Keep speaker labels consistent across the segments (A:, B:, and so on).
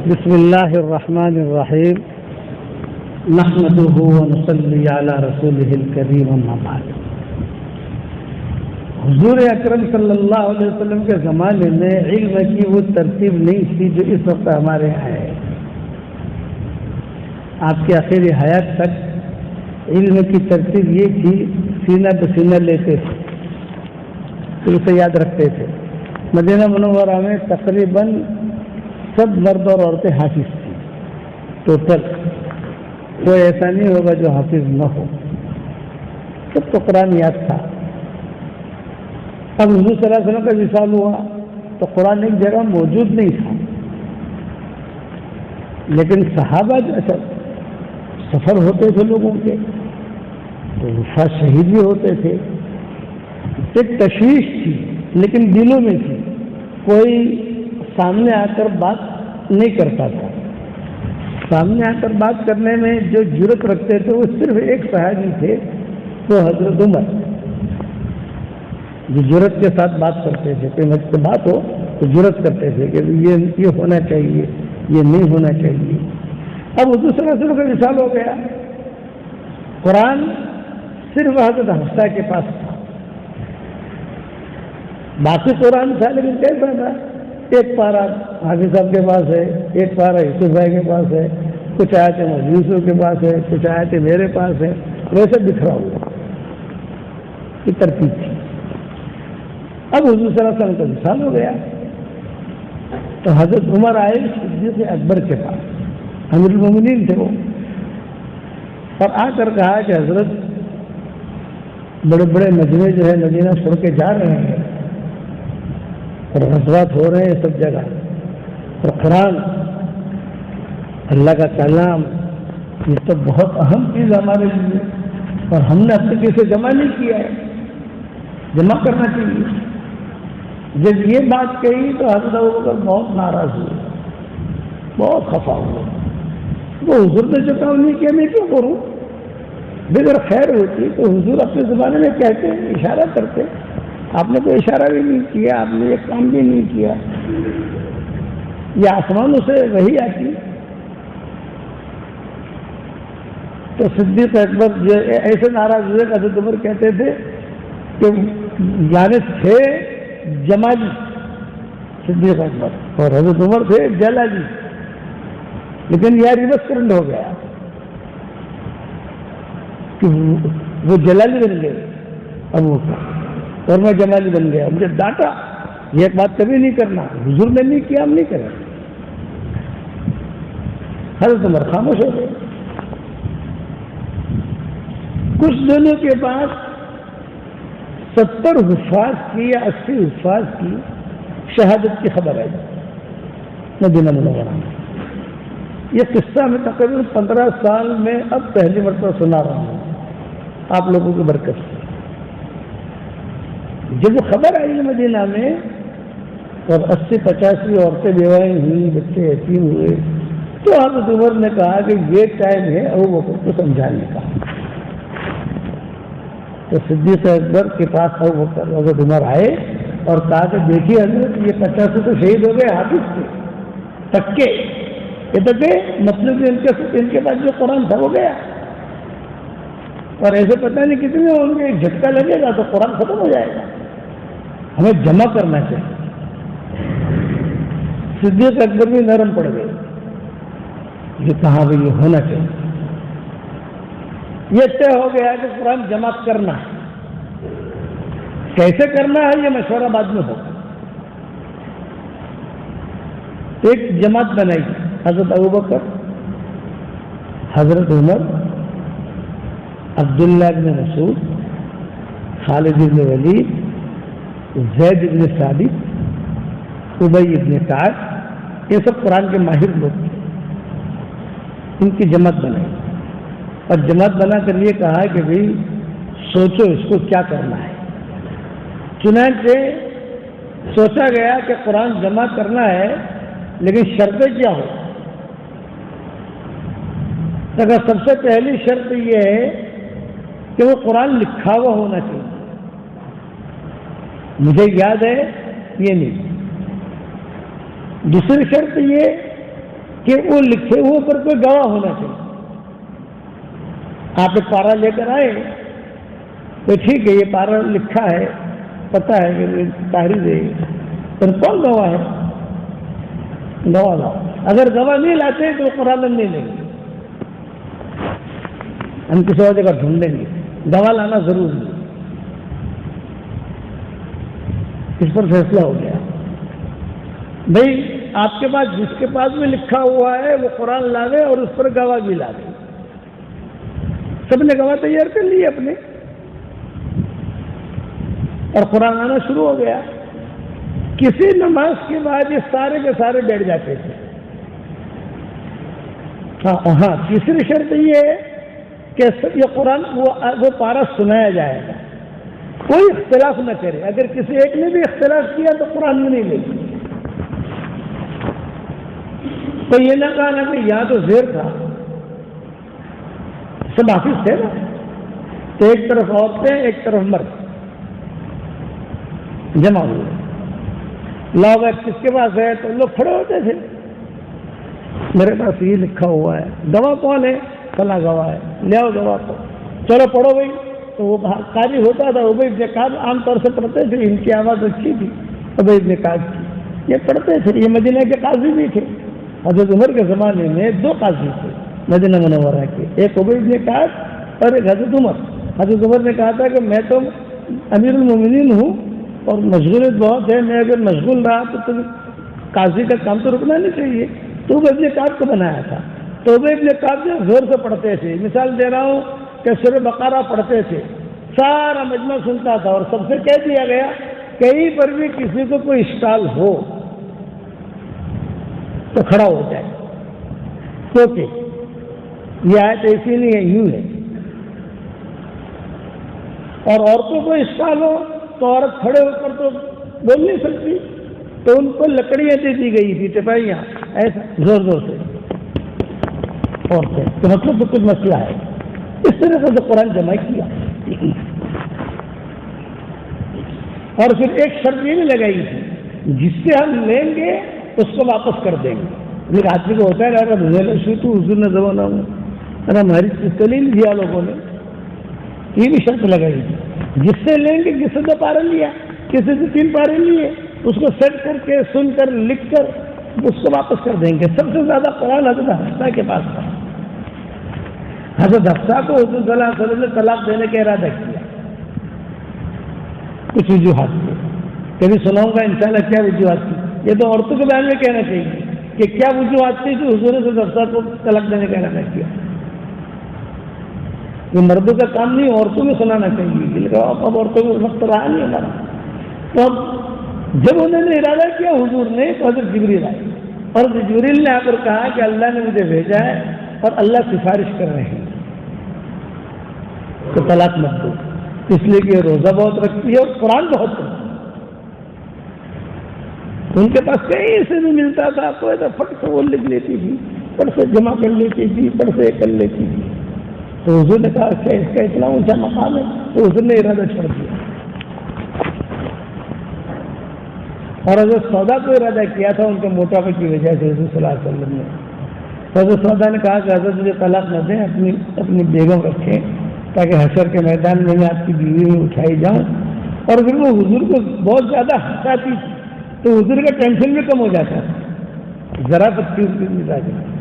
A: بسم اللہ الرحمن الرحیم نحمده ونصلی علی رسولہ الکریم اما بعد۔ حضور اکرم صلی اللہ علیہ وسلم کے زمانے میں علم کی وہ ترتیب نہیں تھی جو اس وقت ہمارے یہاں ہے۔ آپ کے آخری حیات تک علم کی ترتیب یہ تھی، سینہ بسینہ لیتے تھے، پھر اسے یاد رکھتے تھے۔ مدینہ منورہ میں تقریباً سب مرد اور عورتیں حافظ تھیں، ٹوٹل کوئی ایسا نہیں ہوگا جو حافظ نہ ہو، سب کو قرآن یاد تھا۔ اب حضور صلی اللہ علیہ وسلم کا وصال ہوا تو قرآن ایک جگہ موجود نہیں تھا، لیکن صحابہ جو سفر ہوتے تھے لوگوں کے تو وفات شہید بھی ہوتے تھے، ایک تشویش تھی لیکن دلوں میں تھی، کوئی سامنے آ کر بات نہیں کرتا تھا۔ سامنے آ کر بات کرنے میں جو جرأت رکھتے تھے وہ صرف ایک صحابی تھے، وہ حضرت عمر، جو جرأت کے ساتھ بات کرتے تھے، کوئی مجھ سے بات ہو تو جرأت کرتے تھے کہ یہ ہونا چاہیے، یہ نہیں ہونا چاہیے۔ اب حضور صلی اللہ علیہ وسلم کا وصال ہو گیا، قرآن صرف حضرت حفصہ کے پاس تھا، باقی قرآن تھا لیکن کیسا تھا؟ ایک پارہ حافظ صاحب کے پاس ہے، ایک پارہ یوسف بھائی کے پاس ہے، کچھ آیتیں یوسف کے پاس ہے، کچھ آیتیں میرے پاس ہے، ویسے بکھرا ہوا یہ ترتیب تھی۔ اب حضور صلی اللہ علیہ وسلم کا وصال ہو گیا تو حضرت عمر آئے صدیق اکبر کے پاس، امیر المومنین تھے وہ، اور آ کر کہا کہ حضرت بڑے بڑے مجمع جو ہے مدینہ چھوڑ کے جا رہے ہیں اور غزوات ہو رہے ہیں سب جگہ، اور قرآن اللہ کا کلام یہ تو بہت اہم چیز ہمارے لیے، اور ہم نے اب تک اسے جمع نہیں کیا ہے، جمع کرنا چاہیے۔ جب یہ بات کہی تو حضرت ابوبکر بہت ناراض ہوئے، بہت خفا ہوئے، وہ حضور نے جو کام نہیں کیا میں کیوں کروں؟ اگر خیر ہوتی تو حضور اپنے زمانے میں کہتے، اشارہ کرتے، آپ نے کوئی اشارہ بھی نہیں کیا، آپ نے ایک کام بھی نہیں کیا، یہ آسمانوں سے وحی آتی۔ تو صدیق اکبر جو ایسے ناراض ہوئے کہ حضرت عمر کہتے تھے کہ یعنی تھے جمالی صدیق اکبر اور حضرت عمر تھے جلالی، لیکن یہ ریورس کرنٹ ہو گیا کہ وہ جلالی بن گئے ابو بکر اور میں جمالی بن گیا۔ مجھے ڈانٹا، یہ ایک بات کبھی نہیں کرنا، حضور نے نہیں کیا، ہم نہیں کریں۔ حضرت عمر خاموش ہو گئے۔ کچھ دنوں کے بعد 70 حفاظ کی یا 80 حفاظ کی شہادت کی خبر آئی مدینہ منورہ میں۔ یہ قصہ میں تقریباً 15 سال میں اب پہلی مرتبہ سنا رہا ہوں آپ لوگوں کی برکت سے۔ جب وہ خبر آئی مدینہ میں اور 80-85 عورتیں بیوائیں ہوئی، بچے یتیم ہوئے، تو حضرت عمر نے کہا کہ یہ ٹائم ہے ابوبکر کو سمجھانے کا۔ تو صدیق اکبر کے پاس ابوبکر حضرت عمر آئے اور کہا کہ دیکھیے حضرت یہ 50 تو شہید ہو گئے حافظ تھے تکے، یہ تکے مطلب کہ ان کے پاس جو قرآن تھا وہ گیا، اور ایسے پتہ نہیں کتنے ہوں گے، جھٹکا لگے گا تو قرآن ختم ہو جائے گا، ہمیں جمع کرنا چاہیے۔ صدیق اکبر بھی نرم پڑ گئے، یہ کہا بھی یہ ہونا چاہیے، یہ طے ہو گیا کہ قرآن جمع کرنا ہے۔ کیسے کرنا ہے یہ مشورہ بعد میں ہوگا۔ ایک جماعت بنائی، حضرت ابوبکر، حضرت عمر، عبداللہ بن مسعود، خالد بن ولید، زید بن ثابت، ابی بن کعب، یہ سب قرآن کے ماہر لوگ تھے، ان کی جماعت بنائی اور جماعت بنا کر یہ کہا کہ بھئی سوچو اس کو کیا کرنا ہے۔ چنانچہ سوچا گیا کہ قرآن جمع کرنا ہے لیکن شرطیں کیا ہو؟ اگر سب سے پہلی شرط یہ ہے کہ وہ قرآن لکھا ہوا ہونا چاہیے، مجھے یاد ہے یہ نہیں۔ دوسری شرط یہ کہ وہ لکھے ہوئے پر کوئی گواہ ہونا چاہیے. آپ ایک پارا لے کر آئے تو ٹھیک ہے، یہ پارا لکھا ہے، پتہ ہے کہ تحریر ہے، پر کون گواہ ہے؟ گواہ لاؤ. اگر گواہ نہیں لاتے تو قرآن نہیں لیں گے، ہم کسی اور جگہ ڈھونڈیں گے. گواہ لانا ضروری ہے. اس پر فیصلہ ہو گیا. بھائی آپ کے پاس جس کے پاس بھی لکھا ہوا ہے وہ قرآن لاوے اور اس پر گواہ بھی لاوے. سب نے گواہ تیار کر لیے اپنے، اور قرآن آنا شروع ہو گیا. کسی نماز کے بعد یہ سارے کے سارے بیٹھ جاتے تھے. ہاں تیسری شرط یہ ہے کہ یہ قرآن وہ پارا سنایا جائے گا، کوئی اختلاف نہ کرے. اگر کسی ایک نے بھی اختلاف کیا تو قرآن میں نہیں لے گی. تو یہ نہ کہا نا کہ یہاں تو زیر تھا، سب حافظ تھے نا، تو ایک طرف عورتیں ایک طرف مرد جمع ہوئے. لوگ کس کے پاس ہے تو لوگ کھڑے ہوتے تھے، میرے پاس یہ لکھا ہوا ہے، گواہ کون ہے؟ فلاں گواہ ہے، لے آؤ گواہ کو، چلو پڑھو بھائی. تو وہ قاری ہوتا تھا، ابی بن کعب عام طور سے پڑھتے تھے، ان کی آواز اچھی تھی ابی بن کعب کی، یہ پڑھتے تھے. یہ مدینہ کے قاضی بھی تھے. حضرت عمر کے زمانے میں 2 قاضی تھے مدینہ منورہ کے، ایک ابی بن کعب اور ایک حضرت عمر. حضرت عمر نے کہا تھا کہ میں تو امیر المومنین ہوں اور مشغولیت بہت ہے، میں اگر مشغول رہا تو قاضی کا کام تو رکنا نہیں چاہیے. تو ابن کعب کو بنایا تھا. تو ابن کعب جو زور سے پڑھتے تھے، مثال دے رہا ہوں کہ سورہ بقرہ پڑھتے تھے، سارا مجمع سنتا تھا، اور سب سے کہہ دیا گیا کہیں پر بھی کسی کو کوئی اشکال ہو تو کھڑا ہو جائے، کیونکہ یہ آیت ایسی نہیں ہے، یوں ہے. اور عورتوں کو اشکال ہو تو عورت کھڑے ہو کر تو بول نہیں سکتی، تو ان کو لکڑیاں دے دی گئی تھی، ٹپائیاں، ایسا زور زور سے عورتیں، تو مطلب تو کچھ مسئلہ ہے. اس طرح سے قرآن جمع کیا. اور پھر ایک شرط یہ بھی لگائی تھی، جس سے ہم لیں گے اس کو واپس کر دیں گے. لیکن آدمی کو ہوتا ہے نا تو حضور نے زمانہ میں ہماری دلیل دیا لوگوں نے، یہ بھی شرط لگائی تھی. جس سے لیں گے، کسی سے 2 پارے لیا، کسی سے 3 پارے لیے، اس کو سیٹ کر کے سن کر لکھ کر اس کو واپس کر دیں گے. سب سے زیادہ قرآن حضرت حفصہ کے پاس تھا. حضرت حفصہ کو حضور صلی اللہ علیہ وسلم نے طلاق دینے کا ارادہ کیا. کچھ وجوہات تھی، کبھی سناؤں گا انشاءاللہ کیا وجوہات تھی. یہ تو عورتوں کے بیان میں کہنا چاہیے کہ کیا وجوہات تھی کہ حضور نے حضرت حفصہ کو طلاق دینے کا ارادہ کیا. یہ مردوں کا کام نہیں، عورتوں میں سنانا چاہیے. لیکن اب عورتوں میں وقت رہا نہیں ہمارا. تو اب جب انہوں نے ارادہ کیا حضور نے، تو حضرت جبریل آئے، اور جبریل نے آ کر کہا کہ اللہ نے مجھے بھیجا ہے اور اللہ سفارش کر رہے ہیں تو طلاق مت دو، اس لیے کہ روزہ بہت رکھتی ہے اور قرآن بہت پڑھتی ہے. ان کے پاس کہیں سے بھی ملتا تھا تو ایسا فٹ سے وہ لکھ لیتی تھی، فٹ سے جمع کر لیتی تھی، فٹ سے کر لیتی تھی. تو حضور نے کہا کہ اس کا اتنا اونچا مقام ہے، تو حضور نے ارادہ چھوڑ دیا. اور حضرت سودا کو ارادہ کیا تھا ان کے موٹاپے کی وجہ سے حضور صلی اللہ علیہ وسلم نے. حضرت سودا نے کہا کہ حضرت مجھے طلاق نہ دیں، اپنی بیگم رکھیں تاکہ حشر کے میدان میں آپ کی بیوی میں اٹھائی جاؤں. اور پھر وہ حضور کو بہت زیادہ ہنساتی تھی، تو حضور کا ٹینشن بھی کم ہو جاتا ہے. ذرا بچی اس کی مزاج میں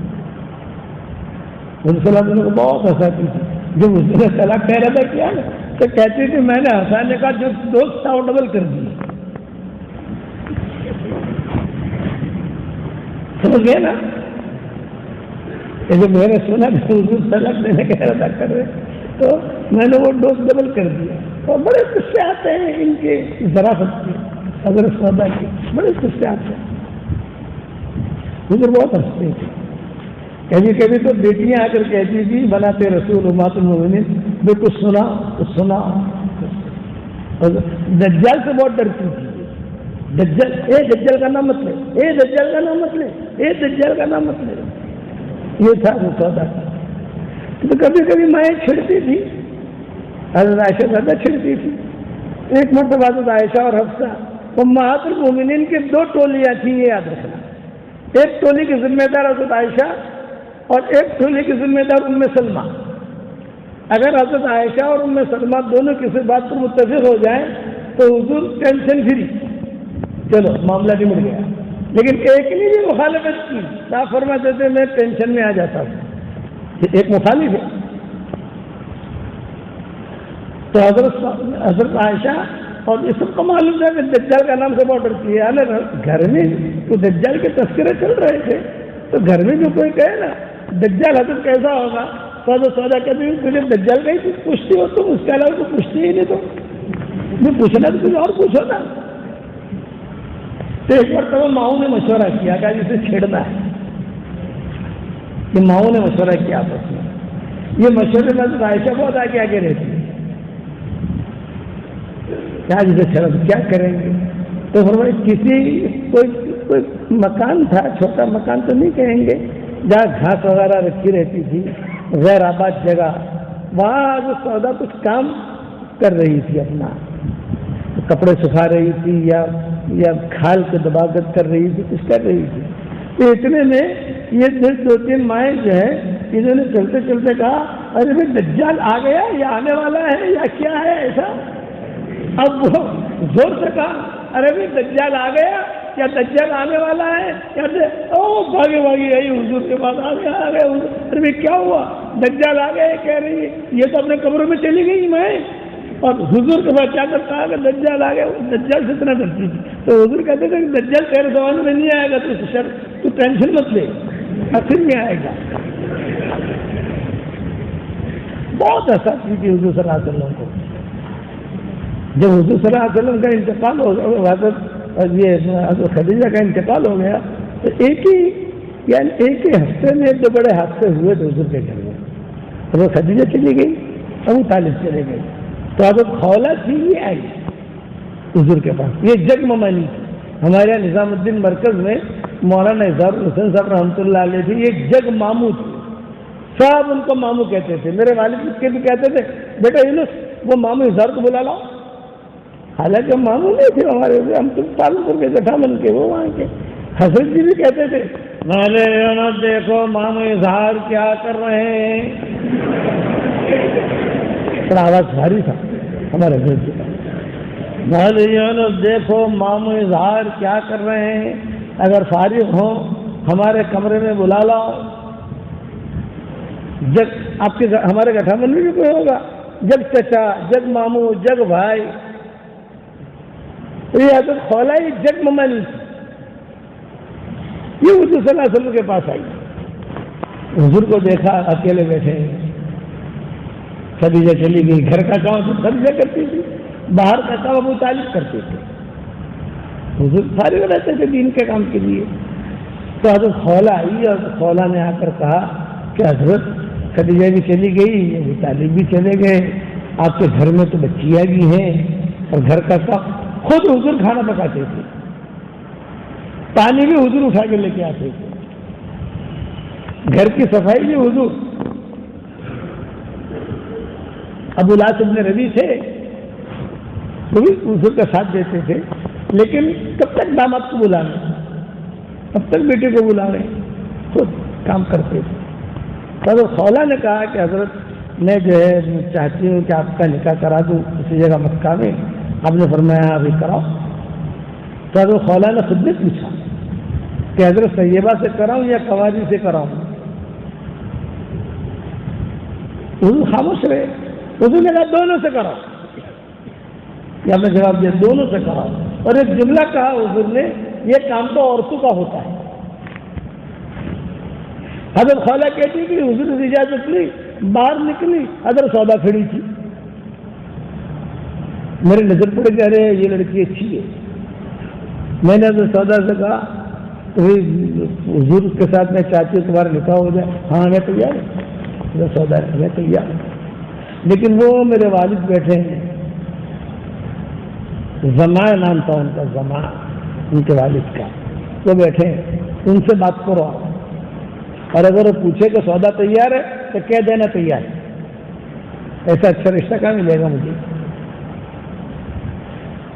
A: حضور صلی اللہ علیہ وسلم کو بہت ہنساتی تھی. جب حضور نے طلاق کا ارادہ کیا نا تو کہتی تھی میں نے ہنسانے کا جو دوست تھا وہ ڈبل کر دیا. سمجھ گئے نا؟ جب میں نے سنا کہ حضور طلاق دینے کا ارادہ کر رہے تو میں نے وہ ڈوز ڈبل کر دیا. اور بڑے قصے آتے ہیں ان کے ذرافت کے، حضرت سودا کے بڑے قصے آتے ہیں. حضور بہت ہنستے تھے. کبھی کبھی تو بیٹیاں آ کر کہتی تھی بناتے رسول امہات المومنین، میں کچھ سنا تو سنا. دجال سے بہت ڈرتی تھی. دجال، اے دجال کا نام مت لے، اے دجال کا نام مت لے، اے دجال کا نام مت لے. یہ تھا وہ سودا. تو کبھی کبھی مائیں چھڑتی تھی، حضرت عائشہ زیادہ چھڑتی تھی. ایک مرتبہ حضرت عائشہ اور حفصہ امہات المومنین کے 2 ٹولیاں تھیں، یہ یاد رکھنا. ایک ٹولی کی ذمہ دار حضرت عائشہ اور ایک ٹولی کی ذمہ دار ام سلمہ. اگر حضرت عائشہ اور ام سلمہ دونوں کسی بات پر متفق ہو جائیں تو حضور ٹینشن فری، چلو معاملہ نمٹ گیا. لیکن ایک نے بھی مخالفت کی، آپ فرماتے تھے میں ٹینشن میں آ جاتا ہوں، ایک مخالف ہے. تو حضرت عائشہ اور اس سب کو معلوم تھا کہ دجال کا نام سے بہت ڈرتی ہے. گھر میں تو دجال کے تذکرے چل رہے تھے، تو گھر میں جو کوئی کہے نا دجال حضرت کیسا ہوگا، سودا کہتے ہیں تجھے دجال کا ہی کچھ پوچھتی ہو تم، اس کے علاوہ تو پوچھتی ہی نہیں. تو پوچھنا تو کچھ اور پوچھو نا. تو ایک بار تو ماؤں نے مشورہ کیا کہ جسے چھیڑنا ہے، یہ ماؤں نے مشورہ کیا آپس میں. یہ مشورے میں تو عائشہ بہت آگے رہتی ہے، کیا جسے چھیڑا کیا کریں گے. تو فرمایا کوئی مکان تھا، چھوٹا مکان تو نہیں کہیں گے، جہاں گھاس وغیرہ رکھی رہتی تھی، غیر آباد جگہ، وہاں جو سودا کچھ کام کر رہی تھی، اپنا کپڑے سکھا رہی تھی یا کھال کے دباغت کر رہی تھی، کچھ کر رہی تھی. تو اتنے میں یہ 2-3 مائیں جو ہے انہوں نے چلتے چلتے کہا ارے بھائی دجال آ گیا یا آنے والا ہے یا کیا ہے ایسا. اب وہ زور سے کہا ارے بھائی دجال آ گیا یا دجال آنے والا ہے یا بھاگے آئی حضور کے پاس، آ گئے ارے بھائی کیا ہوا، دجال آ گئے کہہ رہی ہے، یہ تو اپنے قبروں میں چلی گئی میں. اور حضور کے پاس کیا کرتا ہے کہ دجال آ گیا، دجال سے اتنا ڈرتی تھی. تو حضور کہتے تھے کہ دجال تیرے زمانے میں نہیں آئے گا، تو ٹینشن مت لے، آخر میں آئے گا. بہت حساسی تھی حضور صلی اللہ علیہ وسلم کو. جب حضور صلی اللہ علیہ وسلم کا انتقال ہو گیا، حضرت خدیجہ کا انتقال ہو گیا، تو ایک ہی ہفتے میں 2 بڑے حادثے ہوئے تھے حضور کے گھر میں. حضرت خدیجہ چلی گئی، ابو طالب چلے گئے، تو حضرت خولہ تھی یہ آئی حضور کے پاس. یہ جگ ممانی تھی. ہمارے یہاں نظام الدین مرکز میں مولانا اظہار حسین صاحب رحمۃ اللہ علیہ تھی، یہ جگ ماموں تھی، سب ان کو ماموں کہتے تھے. میرے والد کے بھی کہتے تھے بیٹا یونس وہ ماموں اظہار کو بلا لاؤ. حالانکہ ماموں نہیں تھے ہمارے، ہم تو پالپور کے جٹھا من کے، وہ وہاں کے. حضرت جی بھی کہتے تھے مالے یونس دیکھو ماموں اظہار کیا کر رہے ہیں. بڑا آواز بھاری تھا ہمارے حضرت جی کا. مالے یونس دیکھو ماموں اظہار کیا کر رہے ہیں، اگر فارغ ہوں ہمارے کمرے میں بلا لاؤ. جگ آپ کے ہمارے گٹھا من میں بھی کوئی ہوگا، جگ چچا، جگ ماموں، جگ بھائی. یہ حضرت خولہ ہی جگ ممانی تھی. یہ حضور صلی اللہ علیہ وسلم کے پاس آئی، حضور کو دیکھا اکیلے بیٹھے. خدیجہ چلی گئی، گھر کا کام تو خدیجہ کرتی تھی، باہر کا کام ابو طالب کرتے تھے. حضور فارغ رہتے تھے دین کے کام کے لیے. تو حضرت خولہ آئی اور خولہ نے آ کر کہا کہ حضرت خدیجہ بھی چلی گئی، ابو طالب بھی چلے گئے، آپ کے گھر میں تو بچیاں بھی ہیں اور گھر کا کام. خود حضور کھانا پکاتے تھے، پانی بھی حضور اٹھا کے لے کے آتے تھے، گھر کی صفائی بھی حضور. ابو لاس ابن ربی تھے، وہ بھی حضور کا ساتھ دیتے تھے، لیکن کب تک داماد کو بلانے، کب تک بیٹے کو بلانے، خود کام کرتے تھے. حضرت خولہ نے کہا کہ حضرت میں جو ہے چاہتی ہوں کہ آپ کا نکاح کرا دوں کسی جگہ مکہ میں. آپ نے فرمایا ابھی کراؤ. تو حضرت خولہ نے خود نے پوچھا کہ حضرت طیبہ سے کراؤں یا قواری سے کراؤں. حضور خاموش رہے. حضور نے کہا دونوں سے کراؤ. یا میں جواب دیا دونوں سے کراؤ. اور ایک جملہ کہا حضور نے یہ کام تو عورتوں کا ہوتا ہے. حضرت خولہ کہتی کہ حضور نے اجازت لی، باہر نکلی، حضرت سودا کھڑی تھی. میری نظر پڑ گیا ارے یہ لڑکی اچھی ہے. میں نے حضرت سودا سے کہا حضور کے ساتھ میں چاہتی ہوں تمہارا نکاح ہو جائے. ہاں میں تیار ہوں. سودا میں تیار ہوں، لیکن وہ میرے والد بیٹھے ہیں، زماں نام تھا ان کا، زماں ان کے والد کا، وہ بیٹھے ہیں، ان سے بات کرو. اور اگر وہ پوچھے کہ سودا تیار ہے تو کہہ دینا تیار ہے. ایسا اچھا رشتہ کہاں ملے گا مجھے.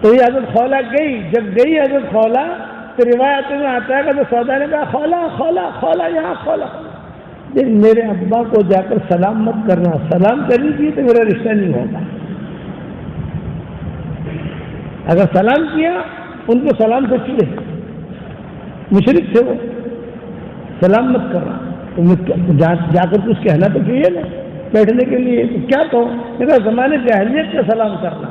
A: تو یہ حضرت خولہ گئی. جب گئی حضرت خولہ تو روایت میں آتا ہے کہ تو سودا نے کہا خولا خولا خولا یہاں خولا، میرے ابا کو جا کر سلام مت کرنا، سلام کرنی چاہیے تو میرا رشتہ نہیں ہوگا، اگر سلام کیا ان کو سلام سے چڑے، مشرک تھے وہ، سلام مت کرنا، جا کر کچھ کہنا تو چاہیے نا بیٹھنے کے لیے، تو کیا کہو، میرا زمانے جاہلیت کا سلام کرنا،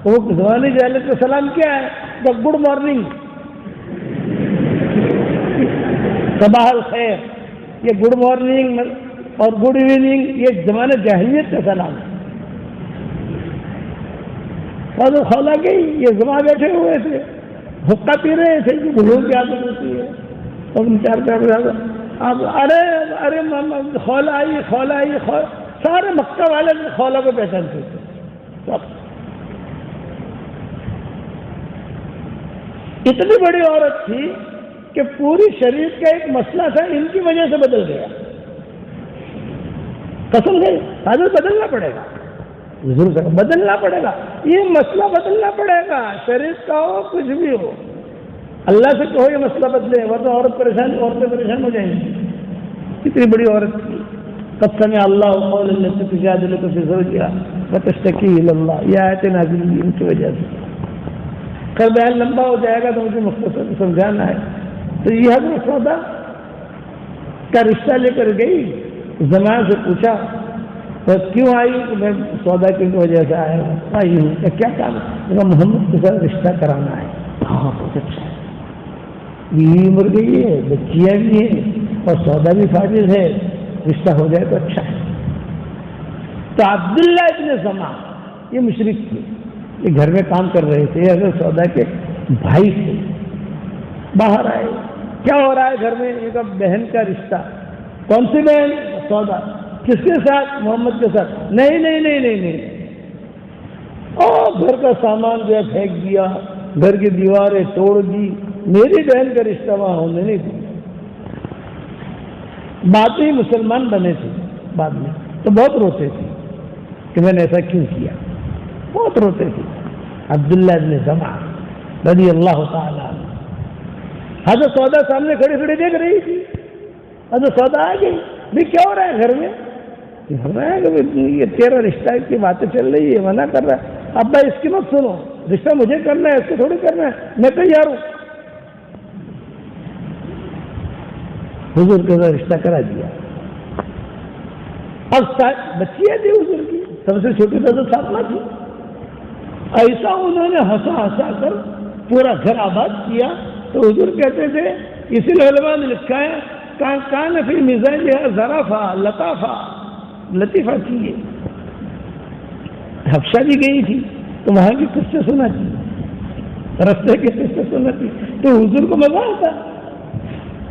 A: وہ زمانے جاہلیت کا سلام کیا ہے؟ تو گڈ مارننگ، صباح الخیر، یہ گڈ مارننگ اور گڈ ایوننگ یہ زمانے جاہلیت کا سلام ہے۔ اور خولا گئی، یہ زما بیٹھے ہوئے تھے، حقہ پی رہے تھے کہ بھولوں کی عادت ہوتی ہے، اور ان چار اب ارے خولا آئی خولا آئی، سارے مکہ والے خولا کو پہچانتے تھے، اتنی بڑی عورت تھی کہ پوری شریعت کا ایک مسئلہ تھا ان کی وجہ سے بدل گیا، قسم ہے حضرت بدلنا پڑے گا، ضرور بدلنا پڑے گا، یہ مسئلہ بدلنا پڑے گا، شریعت کا ہو کچھ بھی ہو، اللہ سے کہو یہ مسئلہ بدلے، ورنہ عورتیں پریشان ہو جائیں گی۔ کتنی بڑی عورت تھی، قد سمع اللہ قول التي تجادلك في زوجها وتشتكي الى اللہ، یہ آیت نازل ہوئی ان کی وجہ سے۔ کل بیان لمبا ہو جائے گا تو مجھے مختصر سمجھانا ہے۔ تو یہ حضرت سودا کا رشتہ لے کر گئی، زمان سے پوچھا تو کیوں آئی؟ کہ میں سودا کی وجہ سے آئی ہوں، کیا کام ہے؟ محمد کے ساتھ رشتہ کرانا ہے۔ ہاں بہت اچھا ہے، بیوی مر گئی ہے، بچیاں بھی ہیں اور سودا بھی فاضل ہے، رشتہ ہو جائے تو اچھا ہے۔ تو عبداللہ ابن زما یہ مشرک تھے، یہ گھر میں کام کر رہے تھے، حضرت سودا کے بھائی تھے، باہر آئے، کیا ہو رہا ہے گھر میں؟ یہ بہن کا رشتہ۔ کون سی بہن؟ سودا۔ کس کے ساتھ؟ محمد کے ساتھ۔ نہیں نہیں نہیں نہیں نہیں، اور گھر کا سامان جو ہے پھینک دیا، گھر کی دیواریں توڑ دی، میری بہن کا رشتہ وہاں ہونے نہیں دیا۔ بعد میں مسلمان بنے تھے، بعد میں تو بہت روتے تھے کہ میں نے ایسا کیوں کیا، بہت روتے تھے۔ عبداللہ ابن زما رضی اللہ تعالیٰ عنہ، حضرت سودا سامنے کھڑی کھڑی دیکھ رہی تھی، حضرت سودا آ گئی، بھی کیا ہو رہا ہے گھر میں؟ یہ تیرا رشتہ کی باتیں چل رہی ہے، منع کر رہا ہے۔ ابا اس کی مت سنو، رشتہ مجھے کرنا ہے، اس کو تھوڑی کرنا ہے، میں تیار ہوں۔ حضور کے ساتھ رشتہ کرا دیا۔ اب بچیاں تھی حضور کی، سب سے چھوٹی حضرت فاطمہ تھی، ایسا انہوں نے ہنسا ہنسا کر پورا گھر آباد کیا۔ تو حضور کہتے تھے، اسی لیے علماء نے لکھا ہے کان فی مزاجها ظرافہ لطافہ، لطیفہ کیے۔ حبشہ بھی گئی تھی تو وہاں کی قصے سنا تھی، رستے کے قصے سنا تھی، تو حضور کو مزہ آتا،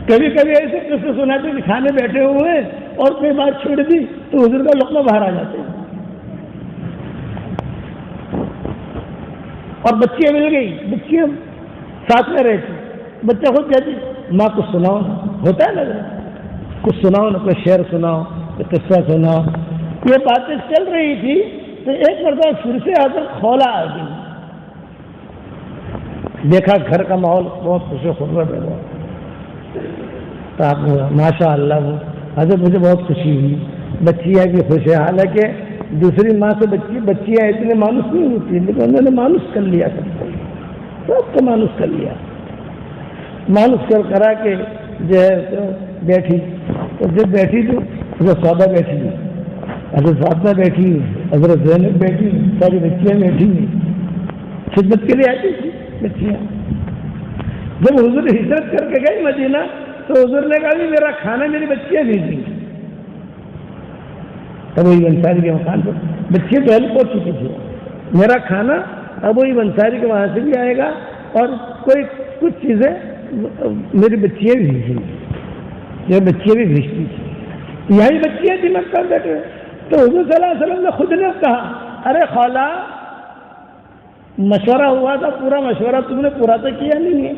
A: کبھی کبھی ایسے قصے سناتے کہ کھانے بیٹھے ہوئے اور کوئی بات چھوڑ دی تو حضور کا لقمہ باہر آ جاتے ہیں۔ اور بچیاں مل گئی، بچیاں ساتھ میں رہتی، بچہ خود کہتی ماں کچھ سناؤ، ہوتا ہے نا کچھ سناؤ نا، کوئی شعر سناؤ، کوئی قصہ سناؤ۔ یہ باتیں چل رہی تھی تو ایک مرتبہ پھر سے حضرت خولا آ گئی، دیکھا گھر کا ماحول بہت خوش و خرم ہے، تو آپ ماشاء اللہ حضرت مجھے بہت خوشی ہوئی، بچیاں بھی خوش ہے، حالانکہ دوسری ماں سے بچیاں اتنے مانوس نہیں ہوتی، لیکن انہوں نے مانوس کر لیا، سب کو مانوس کر لیا، مانوس کرا کے جو ہے بیٹھی، تو جب بیٹھی تو حضرت سودا بیٹھی، حضرت فاطمہ بیٹھی، حضرت زینب بیٹھی، ساری بچیاں بیٹھی، خدمت کے لیے آتی تھی بچیاں۔ جب حضور ہجرت کر کے گئے مدینہ تو حضور نے کہا بھی میرا کھانا میری بچیاں بھیجیں، ابو ایوب انصاری کے مکان پر بچیاں پہلے پہنچ چکی تھی، میرا کھانا ابو ایوب انصاری کے وہاں سے بھی آئے گا اور کچھ چیزیں میری بچیاں بھی بھیجیں گی، یہ بچیاں بھی بھیجتی تھی، یہی بچیاں تھی مکہ میں بیٹھے۔ تو حضور صلی اللہ علیہ وسلم نے خود نے کہا ارے خولا مشورہ ہوا تھا، پورا مشورہ تم نے پورا تو کیا نہیں ہے،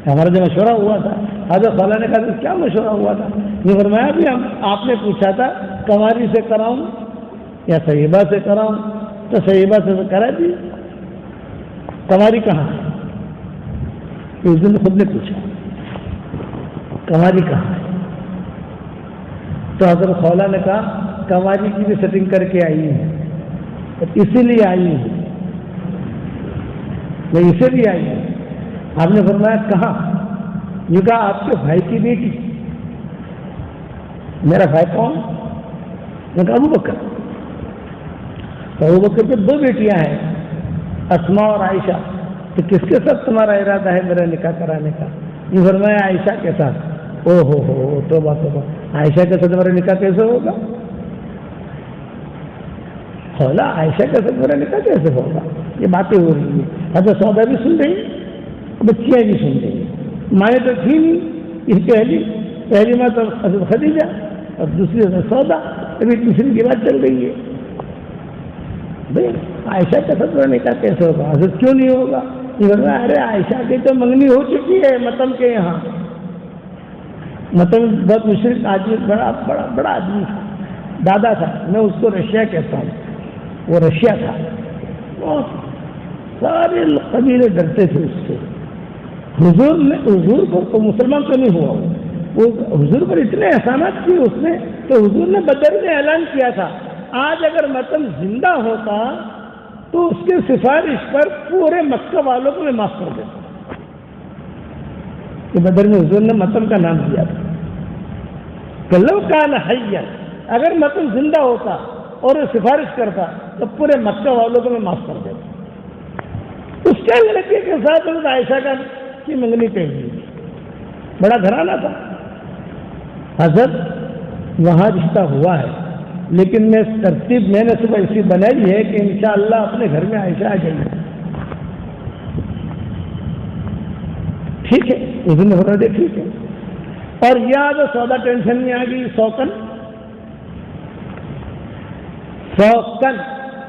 A: ہمارا جو مشورہ ہوا تھا حضرت خالہ نے کہا کیا مشورہ ہوا تھا؟ یہ فرمایا بھی آپ نے پوچھا تھا کنواری سے کراؤں یا صحیبہ سے کراؤں، تو صحیبہ سے کرا دی، کنواری کہاں؟ تو اس دن خود نے پوچھا کنواری کہاں ہے؟ تو حضرت خولہ نے کہا کنواری کی بھی سیٹنگ کر کے آئی ہوں، اسی لیے آئی ہوں، میں اسے بھی آئی ہوں۔ آپ نے فرمایا کہاں؟ یہ کہا آپ کے بھائی کی بیٹی۔ میرا بھائی کون؟ میں کہا ابو بکر۔ تو ابو بکر کے 2 بیٹیاں ہیں، اسماء اور عائشہ، تو کس کے ساتھ تمہارا ارادہ ہے میرا نکاح کرانے کا؟ یہ فرمایا عائشہ کے ساتھ۔ او ہو توبہ توبہ، عائشہ کے ساتھ میرا نکاح کیسے ہوگا؟ خولا عائشہ کے ساتھ میرا نکاح کیسے ہوگا؟ یہ باتیں ہو رہی ہیں، حضرت سودا بھی سن رہی، بچیاں بھی سن رہی، مائیں تو تھی نہیں، یہ پہلی ماں تو حضرت خدیجہ اور دوسری حضرت سودا، ابھی تیسری کی بات چل رہی ہے۔ بھائی عائشہ کا ساتھ میرا نکاح کیسے ہوگا؟ حضرت کیوں نہیں ہوگا؟ یہ بول رہا ارے عائشہ کی تو منگنی ہو چکی ہے متم کے یہاں۔ متم بہت مشرق آدمی، بڑا بڑا بڑا آدمی تھا، دادا تھا، میں اس کو رشیا کہتا ہوں، وہ رشیا تھا، سارے قبیلے ڈرتے تھے اس سے۔ حضور کو مسلمان تو نہیں ہوا، وہ حضور پر اتنے احسانات کیے اس نے، تو حضور نے بدر میں اعلان کیا تھا آج اگر متم زندہ ہوتا تو اس کے سفارش پر پورے مکہ والوں کو میں معاف کر دیتا۔ کہ بدر میں حضور نے متم کا نام دیا تھا کہ لو کان حیا، اگر متم زندہ ہوتا اور وہ سفارش کرتا تو پورے مکہ والوں کو میں معاف کر دیتا۔ اس کے لڑکے کے ساتھ حضرت عائشہ کی منگنی پہ ہوئی، بڑا گھرانہ تھا۔ حضرت وہاں رشتہ ہوا ہے، لیکن میں ترتیب میں نے صبح ایسی بنائی ہے کہ انشاءاللہ اپنے گھر میں عائشہ آ جائے گی، ٹھیک ہے؟ اس دن ہو رہا تھا ٹھیک ہے۔ اور یاد سودا ٹینشن میں آ گئی، 100 کن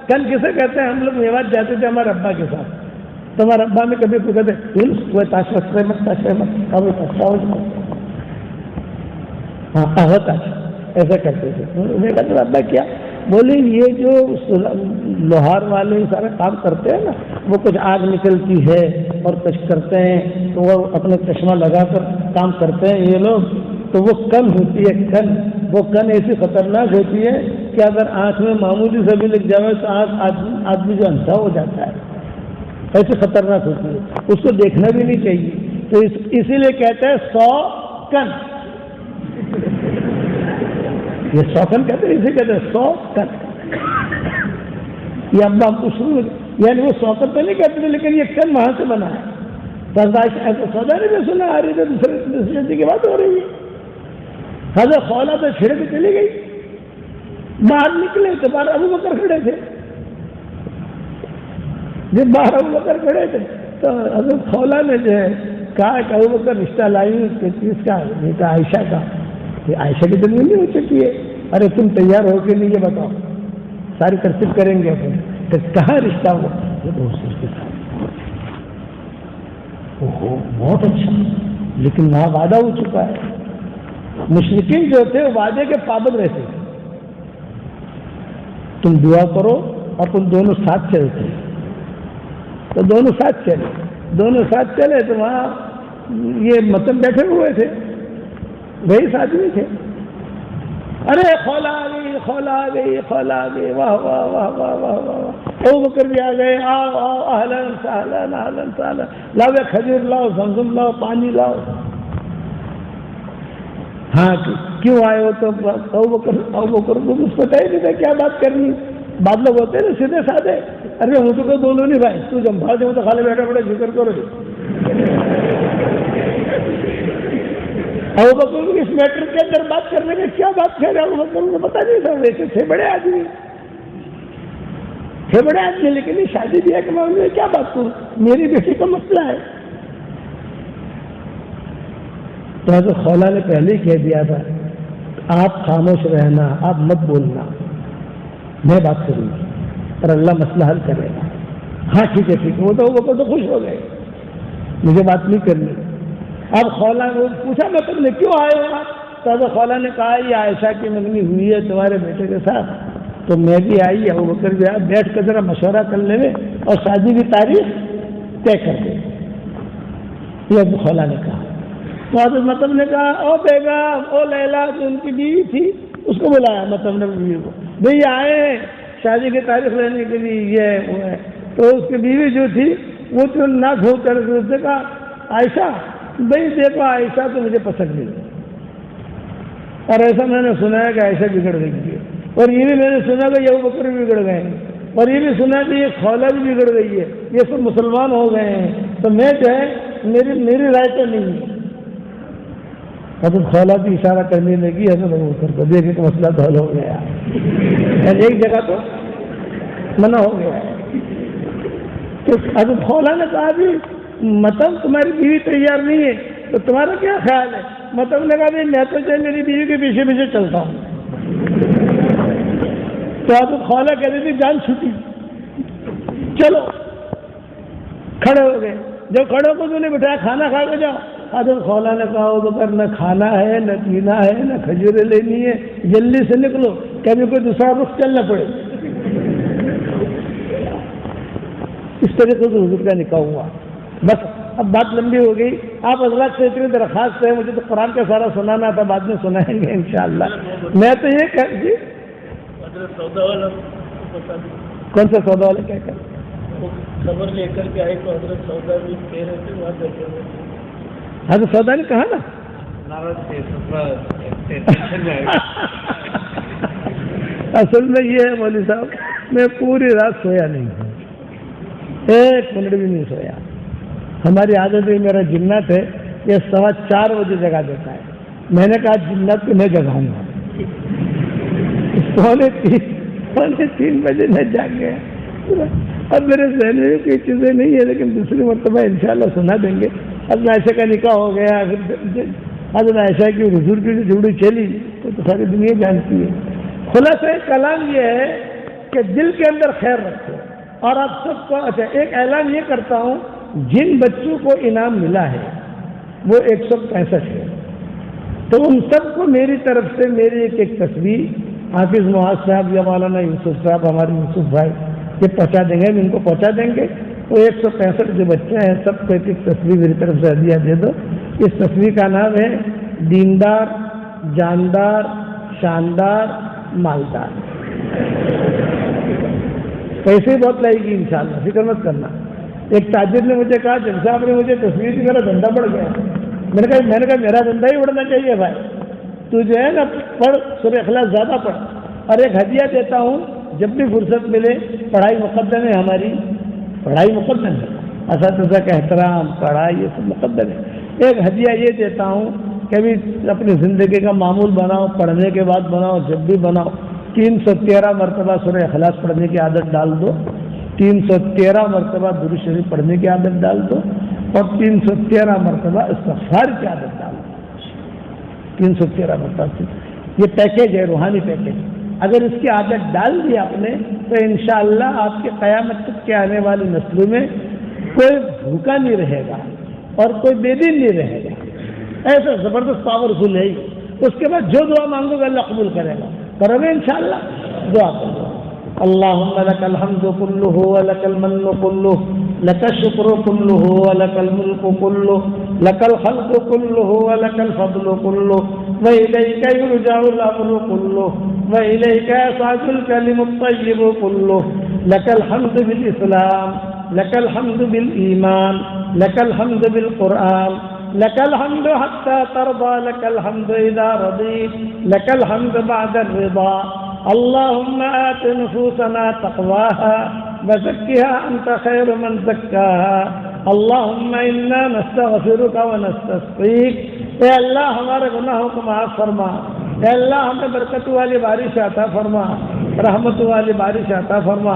A: کن کسے کہتے ہیں؟ ہم لوگ میوات جاتے تھے ہمارے ابا کے ساتھ، تو ہمارے ابا میں کبھی کوئی کہتے وہ تاش ایسا کرتے تھے۔ میں کہتا ابا کیا؟ بولے یہ جو لوہار والے سارے کام کرتے ہیں نا، وہ کچھ آگ نکلتی ہے اور کچھ کرتے ہیں تو وہ اپنے چشمہ لگا کر کام کرتے ہیں یہ لوگ، تو وہ کن ہوتی ہے، کن وہ کن ایسی خطرناک ہوتی ہے کہ اگر آنکھ میں معمولی سے بھی لگ جائے تو آدمی جو اندھا ہو جاتا ہے، ایسی خطرناک ہوتی ہے، اس کو دیکھنا بھی نہیں چاہیے۔ تو اسی لیے کہتے ہیں 100 کن، یہ 100 کن کہتے ہیں، اسے کہتے ہیں 100 کن۔ یہ ابا ہم کو شروع یعنی وہ 100 کن تو نہیں کہتے تھے، لیکن یہ کن وہاں سے بنا ہے۔ ایسا سودا نے بھی سنا، آ رہی تھی دوسرے کی بات ہو رہی ہے۔ حضرت خولہ تو چھڑ کے چلی گئی، باہر نکلے تو باہر ابو بکر کھڑے تھے۔ جب باہر ابو بکر کھڑے تھے تو حضرت خولہ نے جو ہے کہا کہ ابو بکر رشتہ لائی کس کا؟ بیٹا عائشہ کا۔ کہ عائشہ کی دل میں نہیں ہو چکی ہے؟ ارے تم تیار ہو کے نہیں یہ بتاؤ، ساری ترتیب کریں گے اپنے۔ کہ کہاں رشتہ ہوا؟ دوسرے کے ساتھ۔ اوہو بہت اچھا، لیکن وہاں وعدہ ہو چکا ہے۔ مشرکین جو تھے وہ وعدے کے پابند رہتے تھے، تم دعا کرو اور تم دونوں ساتھ چلتے، تو دونوں ساتھ چلے تو وہاں یہ متن بیٹھے ہوئے تھے، وہی ساتھ میں تھے۔ ارے خولا آ گئی، خولا آ گئی، خولا آ گئی، واہ واہ واہ واہ واہ واہ، ابو بکر بھی آ گئے، آؤ آؤ اہلاً سہلاً اہلاً سہلاً، لاؤ کھجور لاؤ، زمزم لاؤ، پانی لاؤ۔ ہاں کیوں آئے ہو؟ تو ابو بکر کو کچھ پتہ ہی نہیں تھا کیا بات کرنی۔ بعض لوگ ہوتے ہیں نا سیدھے سادھے، ارے ہوں تو کوئی بولو نہیں بھائی، تو جب بھاگ جاؤ تو خالی بیٹھا بیٹھا ذکر کرو۔ ابو بکر کو اس میٹر کے اندر بات کرنے کا کیا بات کر رہے؟ ابو بکر کو پتہ نہیں تھا، ویسے تھے بڑے آدمی، لیکن شادی بیاہ کے معاملے میں کیا بات کروں، میری بیٹی کا مسئلہ ہے۔ تو حضرت خولہ نے پہلے ہی کہہ دیا تھا آپ خاموش رہنا، آپ مت بولنا، میں بات کروں گی اور اللہ مسئلہ حل کرے گا۔ ہاں ٹھیک ہے ٹھیک ہے، وہ تو خوش ہو گئے، مجھے بات نہیں کرنی۔ اب خولہ نے پوچھا میں تم نے کیوں آئے ہو آپ؟ تو حضرت خولہ نے کہا یہ عائشہ کی منگنی ہوئی ہے تمہارے بیٹے کے ساتھ، تو میں بھی آئی، ابو بکر بھی آیا، بیٹھ کر ذرا مشورہ کر لے اور شادی کی تاریخ طے کر دے۔ یہ ابو خولا نے کہا. تو حضرت مطلب نے کہا او بیگم او لیلا, جو ان کی بیوی تھی اس کو بلایا مطلب نے بیوی کو, بھئی آئے ہیں شادی کی تاریخ لینے کے لیے, یہ وہ ہے. تو اس کی بیوی جو تھی وہ تو نہ کھو کر اس نے کہا عائشہ بھئی دیکھو عائشہ تو مجھے پسند نہیں, اور ایسا میں نے سنا ہے کہ عائشہ بگڑ گئی ہے, اور یہ بھی میں نے سنا کہ یہ بکر بھی بگڑ گئے ہیں, اور یہ بھی سنا کہ یہ خولا بھی بگڑ گئی ہے, یہ سب مسلمان ہو گئے ہیں, تو میں جو ہے میری رائے تو نہیں ہے. حضرت خولا بھی اشارہ کرنے لگی حضرت ابو بکر کو, دیکھے کہ مسئلہ تو حل ہو گیا, ایک جگہ تو منع ہو گیا. تو حضرت خولا نے کہا بھی مطلب تمہاری بیوی تیار نہیں ہے تو تمہارا کیا خیال ہے؟ مطلب نے کہا میں تو جو میری بیوی کے پیچھے پیچھے چلتا ہوں. تو حضرت خولا کہتے تھے جان چھٹی, چلو کھڑے ہو گئے. جب کھڑے ہو تو نے بٹھایا کھانا کھا کے جاؤ. حضرت خولا نے کہا وہ تو نہ کھانا ہے نہ پینا ہے نہ کھجوریں لینی ہے, جلدی سے نکلو کبھی کوئی دوسرا رخ چلنا پڑے. اس طریقے سے حضور کا نکاح ہوا. بس اب بات لمبی ہو گئی, آپ حضرات سے اتنی درخواست ہے, مجھے تو قرآن کا سارا سنانا تھا, بعد میں سنائیں گے انشاءاللہ. میں تو یہ کہہ جی کون سا سودا والا کیا کر
B: خبر لے کر کے آئے تو حضرت سودا بھی کہہ رہے تھے وہاں بیٹھے ہوئے.
A: حضرت سودا نے کہا نا اصل میں یہ ہے مولوی صاحب, میں پوری رات سویا نہیں ہوں, ایک منٹ بھی نہیں سویا. ہماری عادت ہے, میرا جنت ہے یہ 4:15 بجے جگا دیتا ہے. میں نے کہا جنت کو میں جگاؤں گا, 2:45 بجے میں جاگ گیا. اب میرے ذہن میں کوئی چیزیں نہیں ہے, لیکن دوسری مرتبہ انشاءاللہ سنا دیں گے. حضرت عائشہ کا نکاح ہو گیا, حضرت عائشہ کی حضور کی جو جوڑی چلی تو ساری دنیا جانتی ہے. خلاصہ کلام یہ ہے کہ دل کے اندر خیر رکھو. اور آپ سب کو اچھا ایک اعلان یہ کرتا ہوں, جن بچوں کو انعام ملا ہے وہ 165 ہے, تو ان سب کو میری طرف سے میری ایک تصویر حافظ معاذ صاحب یا مولانا یوسف صاحب, ہمارے یوسف بھائی, یہ پہنچا دیں گے, ہم ان کو پہنچا دیں گے. وہ 165 جو بچے ہیں سب کو ایک تصویر میری طرف سے ہدیہ دے دو. اس تصویر کا نام ہے دیندار, جاندار, شاندار, مالدار. پیسے بہت لائے گی انشاءاللہ, فکر مت کرنا. ایک تاجر نے مجھے کہا جب صاحب نے مجھے تصویر کی میرا دھندا بڑھ گیا. میں نے کہا میرا دھندا ہی بڑھنا چاہیے بھائی, تو جو ہے نا پڑھ سورہ اخلاص زیادہ پڑھ. اور ایک ہدیہ دیتا ہوں, جب بھی فرصت ملے, پڑھائی مقدم ہے ہماری, پڑھائی مقدم ہے, اساتذہ کا احترام, پڑھائی یہ سب مقدم ہے. ایک ہدیہ یہ دیتا ہوں کہ ابھی اپنی زندگی کا معمول بناؤ, پڑھنے کے بعد بناؤ, جب بھی بناؤ 313 مرتبہ سورہ اخلاص پڑھنے کی عادت ڈال دو, 313 مرتبہ درود شریف پڑھنے کی عادت ڈال دو, اور 313 مرتبہ استغفار کی عادت ڈال دو. 313 مرتبہ یہ پیکیج ہے, روحانی پیکیج. اگر اس کی عادت ڈال دی آپ نے تو انشاءاللہ آپ کے قیامت تک کے آنے والی نسلوں میں کوئی بھوکا نہیں رہے گا اور کوئی بے دین نہیں رہے گا. ایسا زبردست پاورفل ہے. اس کے بعد جو دعا مانگو گے اللہ قبول کرے گا. کرو گے انشاءاللہ, دعا کرو. اللہم لک الحمد کلہ ولک المن کلہ لک الشکر کلہ ولک الملک کلہ لک الخلق کلہ ولک الفضل کلہ وإلیک یرجع الامر کلہ وإلیک یصعد الکلم الطیب کلہ لک الحمد بالاسلام لک الحمد بالایمان لک الحمد بالقرآن لك الحمد حتى ترضى لك الحمد إذا رضيت لك الحمد بعد الرضا. اللهم آت نفوسنا تقواها وزكها أنت خير من زكاها. اللهم إنا نستغفرك ونستسقيك. اے اللہ ہمارے گناہوں کو معاف فرما, اے اللہ ہمیں برکت والی بارش عطا فرما, رحمت والی بارش عطا فرما.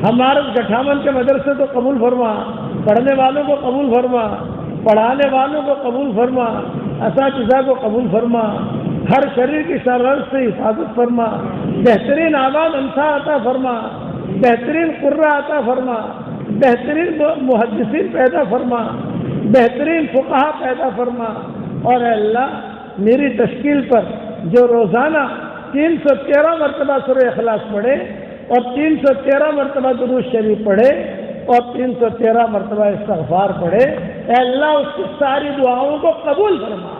A: ہمارے گٹھامن کے مدرسے کو قبول فرما, پڑھنے والوں کو قبول فرما, پڑھانے والوں کو قبول فرما, اساتذہ کو قبول فرما, ہر شریر کی شرر سے حفاظت فرما, بہترین آواز انسا عطا فرما, بہترین قرہ عطا فرما, بہترین محدثین پیدا فرما, بہترین فقہا پیدا فرما. اور اے اللہ میری تشکیل پر جو روزانہ 313 مرتبہ سورہ اخلاص پڑھے اور 313 مرتبہ درود شریف پڑھے, اور 313 مرتبہ استغفار پڑھے، اے اللہ اس کی ساری دعاؤں کو قبول فرما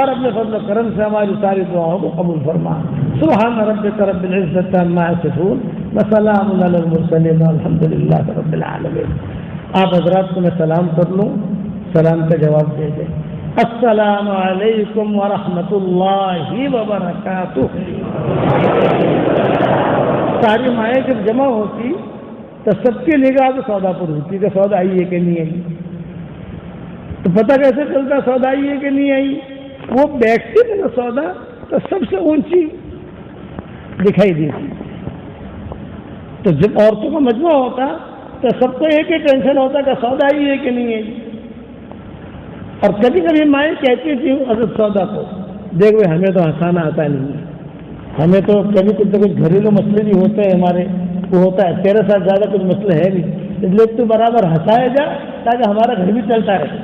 A: اور اپنے فضل و کرم سے ہماری ساری دعاؤں کو قبول فرما۔ سبحان ربک رب العزۃ عما یصفون وسلام علی المرسلین والحمد للہ رب العالمین۔ آپ حضرات کو میں سلام کر لوں، سلام کا جواب دے دیں۔ السلام علیکم ورحمۃ اللہ وبرکاتہ۔ ساری مائیں جب جمع ہوتی تو سب کی نگاہ تو سودا پر ہوتی کہ سودا آئی ہے کہ نہیں آئی، تو پتہ کیسے چلتا سودا آئی ہے کہ نہیں آئی؟ وہ بیٹھتی تھی نا سودا تو سب سے اونچی دکھائی دیتی، تو جب عورتوں کا مجمع ہوتا تو سب کو ایک ہی ٹینشن ہوتا کہ سودا آئی ہے کہ نہیں آئی۔ اور کبھی کبھی مائیں کہتی تھی حضرت سودا کو، دیکھ بھائی ہمیں تو ہنسانا آتا نہیں ہے، ہمیں تو کبھی کچھ نہ کچھ گھریلو مسئلے بھی ہوتے ہیں ہمارے، وہ ہوتا ہے، تیرے ساتھ زیادہ کچھ مسئلہ ہے نہیں، اس لیے تو برابر ہنسایا جا تاکہ ہمارا گھر بھی چلتا رہے۔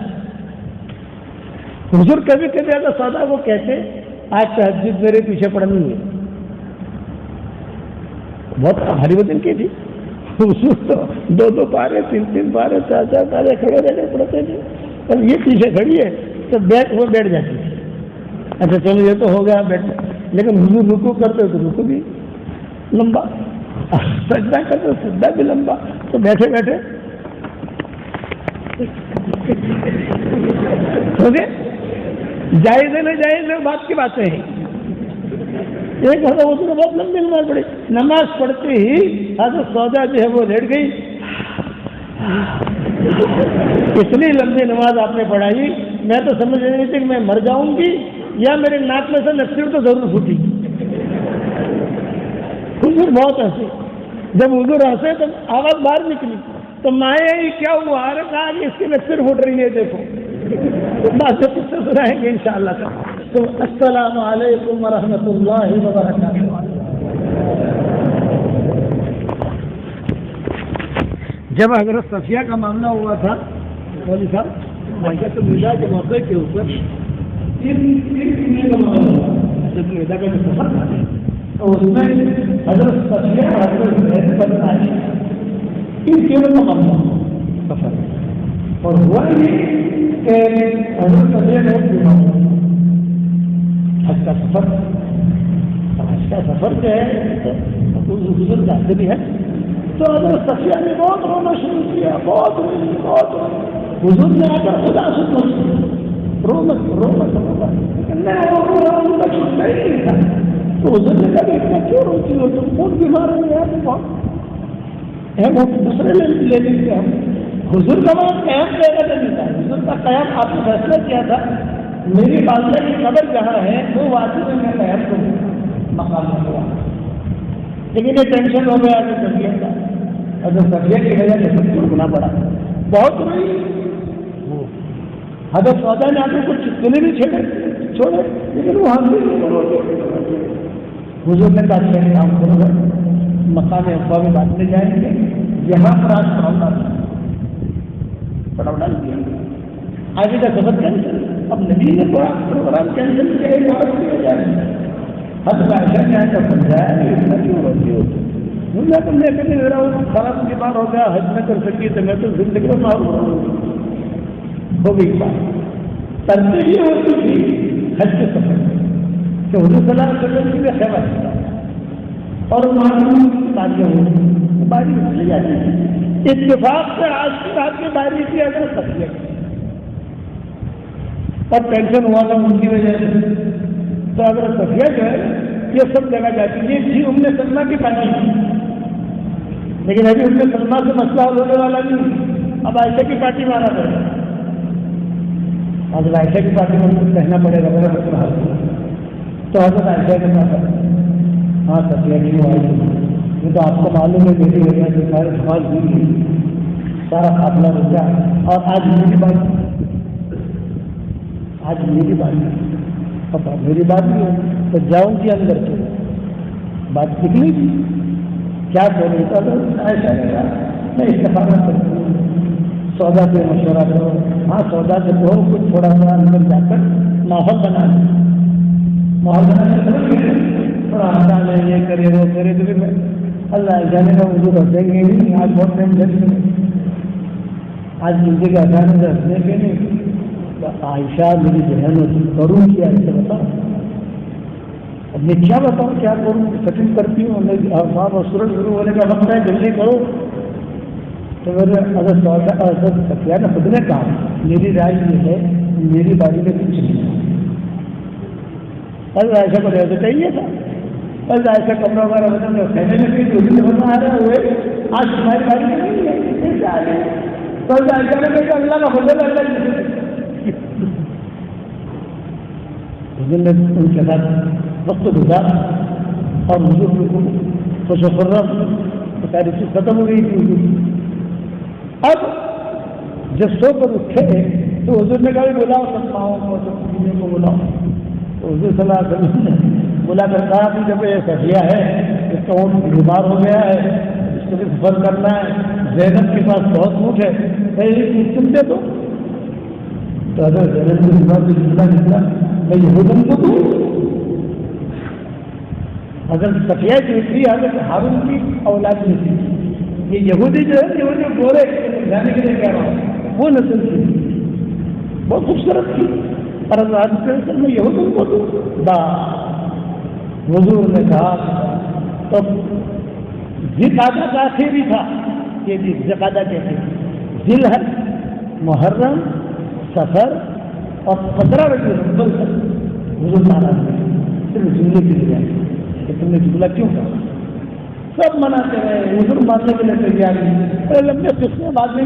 A: حضور کبھی کبھی اگر سودا کو کہتے آج تہجد میرے پیچھے پڑنی ہے، بہت بھاری وزن کی تھی حضور تو 2 پارے 3 پارے 4 پارے کھڑے رہنے پڑتے تھے، اور یہ پیچھے کھڑی ہے تو وہ بیٹھ جاتی تھی، اچھا چلو یہ تو ہو گیا بیٹھ، لیکن حضور رکوع کرتے تو رکوع بھی لمبا، سجدہ کرتے سجدہ بھی لمبا، تو بیٹھے بیٹھے ہو گئے۔ جائز ہے نہ جائز ہے بات کی باتیں ہیں۔ ایک حضرت اس نے بہت لمبی نماز پڑھی، نماز پڑھتے ہی حضرت سودا جو ہے وہ لیٹ گئی، اتنی لمبی نماز آپ نے پڑھائی، میں تو سمجھ نہیں تھی کہ میں مر جاؤں گی یا میرے ناک میں سے نفسیر تو ضرور پھوٹی۔ حضور بہت ہنسے، جب حضور ہنسے تو آواز باہر نکلی تو مائیں کیا ہوا، کہا کہ اس کی نفسیر پھوٹ رہی ہے، دیکھو بات سے سنائیں گے انشاءاللہ۔ تو السلام علیکم ورحمۃ اللہ وبرکاتہ۔ جب حضرت صفیہ کا معاملہ ہوا تھا مولوی صاحب، حجۃ الوداع کے موقع کے اوپر حجۃ الوداع کا جو سفر تھا تو اس میں حضرت صفیہ اور حضرت زید بن عائشہ ان تینوں کا معاملہ سفر، اور ہوا یہ کہ حضرت صفیہ نے حج کا سفر، حج کا سفر جو ہے حضور جاتے بھی ہے، تو حضرت صفیہ نے بہت رونا شروع کیا، بہت حضور نے آ کر خدا سے پوچھا، رونا لیکن میں ان کا چھوٹا ہی نہیں تھا، تو حضور نے کہا کہ اتنا کیوں روتی ہو، تم خود بیمار ہو گیا، وہ دوسرے لے لیتے ہم۔ حضور کا وہاں قیام جگہ نہیں تھا، حضور کا قیام آپ نے فیصلہ کیا تھا میری والدہ کی قبر جہاں ہے وہ وادی میں میں قیام کروں مقام میں ہوا، لیکن یہ ٹینشن ہو گیا کہ طبیعت کا حضرت صفیہ کی وجہ سے سب کو رکنا پڑا، بہت روئی۔ حضرت سودا نے آگے کچھ چلے بھی چھوڑے لیکن وہ ہم بھی حضور نے کہا کہ کام کرو گا، مقام ابا میں بات میں جائیں گے، یہاں پر آج پڑاؤ ڈال دیا، آگے کا سفر کینسل، اب نبی نے پروگرام کینسل کیا، حضرت عائشہ نے آ کر سمجھایا کہ اتنا کیوں روتی ہو، میں تو میں کبھی میرا خراب بیمار ہو گیا، حج نہ کر سکی تو میں تو زندگی میں معروف ہو گئی بات۔ ترتیب یہ ہوتی تھی حج کے سفر کہ حضور صلی اللہ علیہ وسلم کی بھی خیمہ تھا اور معلوم کی باتیں ہوئی، باری میں چلی جاتی تھی، اتفاق سے آج کی رات کی باری تھی اگر صفیہ اور ٹینشن ہوا تھا ان کی وجہ سے، تو اگر صفیہ جو ہے یہ سب جگہ جاتی ہے، جی ام سلمہ کی پانی، لیکن ابھی ام سلمہ سے مسئلہ ہونے والا نہیں، اب عائشہ کی پارٹی مارا پڑے گا، حضرت عائشہ کی پارٹی میں کچھ کہنا پڑے گا میرا مسئلہ، تو حضرت عائشہ کے پاس ہاں صفیہ نہیں ہوا، یہ تو آپ کو معلوم ہے میری وجہ سے سارے سوال ہوئی، سارا قافلہ رک گیا، اور آج میری بات میری بات نہیں ہے تو جاؤں گی اندر سے بات نکلی تھی کیا بولے تو ایسا میں استفادہ کرتی ہوں، سودا سے مشورہ کرو، ہاں سودا سے بہت کچھ تھوڑا تھوڑا اندر جا کر ماحول بنانے تھوڑا ہٹا لے، یہ کرے وہ کرے، تو پھر اللہ جانے کا حضور ہنسیں گے ہی، آج بہت ٹائم آج مجھے کہ اچانک سے ہنسنے کے نہیں عائشہ میری بہن اور تم کروں کیا ایسے بتاؤ. اب میں کیا بتاؤں کیا کروں, سٹنگ کرتی ہوں وہاں پر سورج شروع ہونے کا وقت ہے جلدی کرو. تو میرے حضرت صفیہ نے خود نے کہا میری رائے یہ ہے میری باری میں کچھ نہیں. حضرت عائشہ کو تو چاہیے تھا. حضرت عائشہ کمرہ وغیرہ بدل میں کہنے لگی جو بھی بننا آ رہا ہوئے آج تمہاری باری میں نہیں ہے. تو حضرت عائشہ نے کہا اللہ کا فضل ہے, اللہ نے ان کے ساتھ وقت گزارا اور حضور کو خوش و خرم ساری چیز ختم ہو گئی تھی. اب جب سو کر اٹھے تو حضور نے کہا بلاؤ سب ماؤں کو سب پینے کو بلاؤ. تو حضور صلی اللہ علیہ وسلم نے بلا کر کہا کہ جب یہ صفیہ ہے اس کا اونٹ بیمار ہو گیا ہے, اس کو بھی سفر کرنا ہے, زینب کے پاس بہت اونٹ ہے, تم دے دو. تو اگر زینب کے بعد جملہ نکلا میں یہودن کو دوں. اگر صفیہ کی اتنی حضرت ہارون کی اولاد میں تھی. یہ یہودی جو ہے یہودی گورے جانے کے لیے کہہ رہا ہوں وہ نسل تھی بہت خوبصورت تھی. اور اللہ میں یہودوں کو دوں با. حضور نے کہا تو ذوالقعدہ کا آخر بھی تھا یہ بھی ذوالقعدہ کہتے ہیں ذوالحج محرم سفر اور 15 بجے رمضان تک حضور ناراض ہے صرف جملے کے لیے کہ تم نے جملہ کیوں کہا. سب مناتے رہے, حضور ماننے کے لیے تیار نہیں. لمبے قصے بعد میں